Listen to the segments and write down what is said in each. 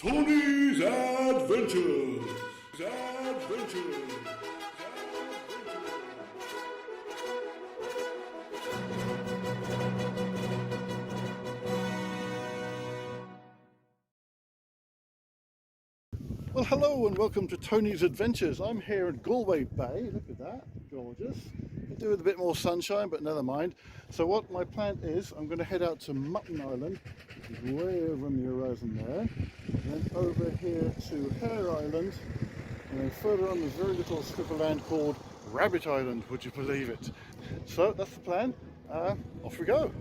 Tony's Adventures. Adventures. Well, hello and welcome to Tony's Adventures. I'm here at Galway Bay. Look at that, gorgeous. Could do with a bit more sunshine, but never mind. So what my plan is, I'm going to head out to Mutton Island, which is way over on the horizon there, and then over here to Hare Island, and then further on there's a very little strip of land called Rabbit Island, would you believe it? So that's the plan. Off we go.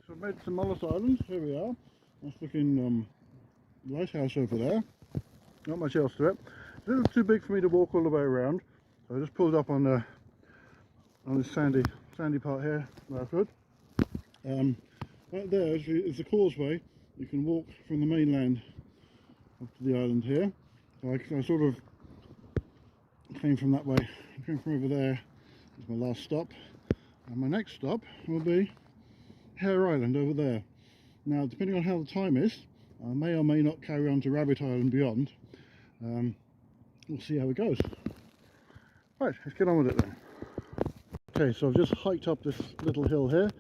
So I've made it to Mullet Island. Here we are. Nice looking lighthouse over there. Not much else to it. It's a little too big for me to walk all the way around, so I just pulled up on this sandy part here where I could. Right there is the causeway. You can walk from the mainland up to the island here. So I sort of came from that way. I came from over there. That's my last stop, and my next stop will be Hare Island over there. Now, depending on how the time is, I may or may not carry on to Rabbit Island beyond. We'll see how it goes. Right, let's get on with it then. Okay, so I've just hiked up this little hill here,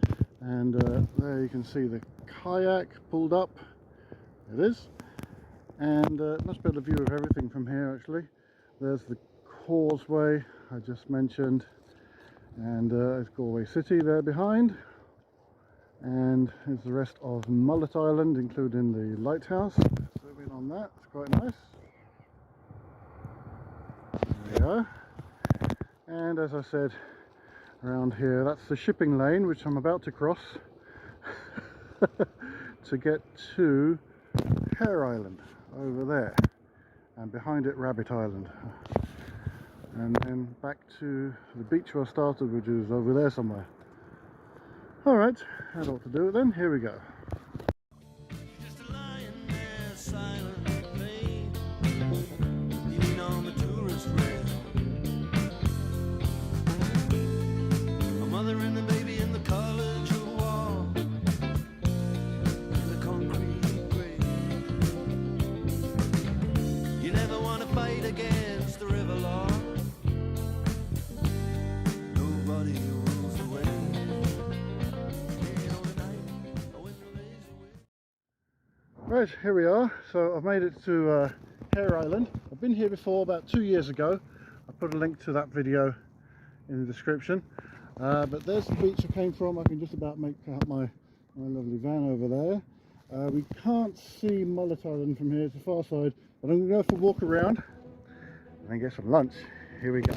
and there you can see the kayak pulled up. It is, and much better view of everything from here actually. There's the causeway I just mentioned, and there's Galway City there behind. And here's the rest of Mullet Island, including the lighthouse. Zoom in on that, it's quite nice. There we go. And as I said, around here, that's the shipping lane, which I'm about to cross to get to Hare Island, over there. And behind it, Rabbit Island. And then back to the beach where I started, which is over there somewhere. Alright, that ought to do it then. Here we go. Against the river law. Nobody rules away. Right, here we are. So I've made it to Hare Island. I've been here before about 2 years ago. I'll put a link to that video in the description. But there's the beach I came from. I can just about make out my lovely van over there. We can't see Mullet Island from here, it's the far side, but I'm going to go for a walk around and then get some lunch. Here we go.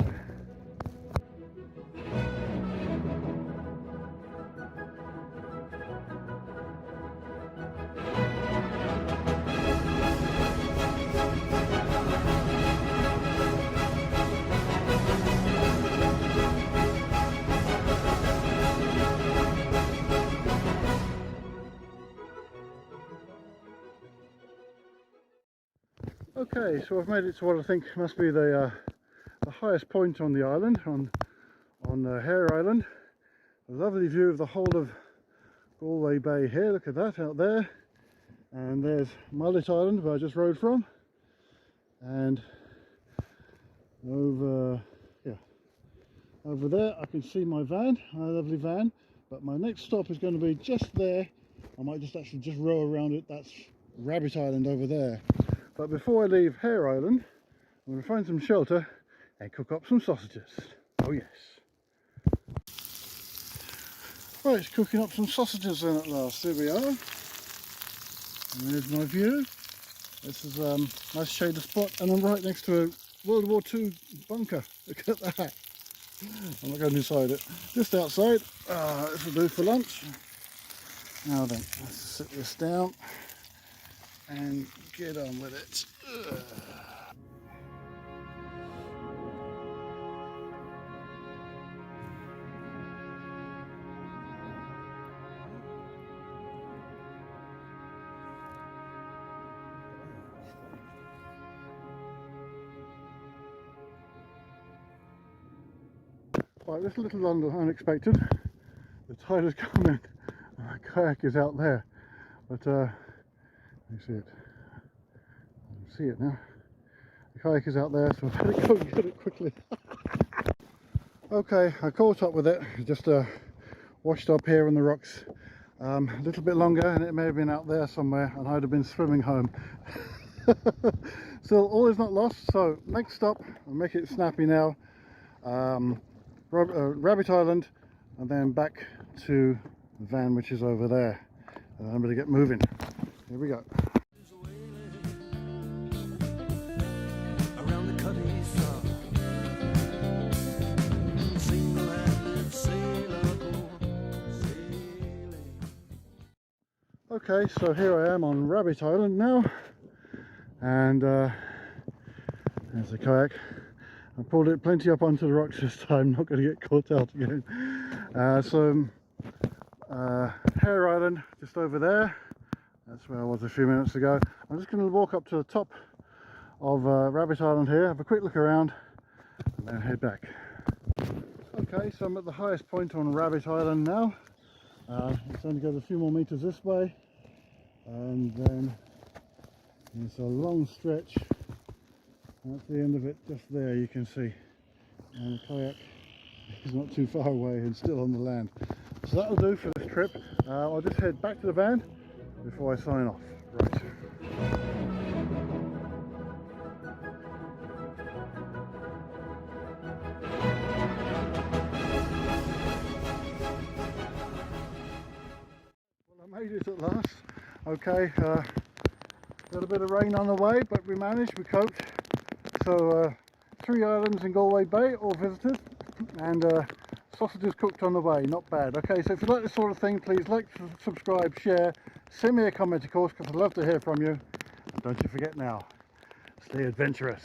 Okay, so I've made it to what I think must be the highest point on the island, on Hare Island. A lovely view of the whole of Galway Bay here. Look at that out there. And there's Mullet Island, where I just rode from. And over there I can see my van, my lovely van. But my next stop is going to be just there. I might just actually just row around it. That's Rabbit Island over there. But before I leave Hare Island, I'm going to find some shelter and cook up some sausages. Oh yes. Right, it's cooking up some sausages then at last. Here we are. And there's my view. This is a nice shaded spot, and I'm right next to a World War II bunker. Look at that. I'm not going inside it. Just outside. This will do for lunch. Now then, let's sit this down and get on with it. Right, this is a little unexpected. The tide has come in. My kayak is out there, but let me see it. I can see it now. The kayak is out there, so I've got to go and get it quickly. Okay, I caught up with it. Just washed up here on the rocks. A little bit longer, and it may have been out there somewhere, and I'd have been swimming home. Still, all is not lost. So next stop, I'll make it snappy now. Rabbit Island, and then back to the van, which is over there. And I'm going to get moving. Here we go. Okay, so here I am on Rabbit Island now, and there's the kayak. I pulled it plenty up onto the rocks this time, not going to get caught out again. Hare Island, just over there. That's where I was a few minutes ago. I'm just going to walk up to the top of Rabbit Island here, have a quick look around, and then head back. Okay, so I'm at the highest point on Rabbit Island now. It's only got a few more meters this way, and then it's a long stretch. That's the end of it, just there you can see. And the kayak is not too far away and still on the land. So that'll do for this trip. I'll just head back to the van before I sign off. Right. Well, I made it at last. Okay, got a bit of rain on the way, but we managed, we coped. So 3 islands in Galway Bay, all visited, and sausages cooked on the way, not bad. Okay, so if you like this sort of thing, please like, subscribe, share, send me a comment of course, because I'd love to hear from you. And don't you forget now, stay adventurous.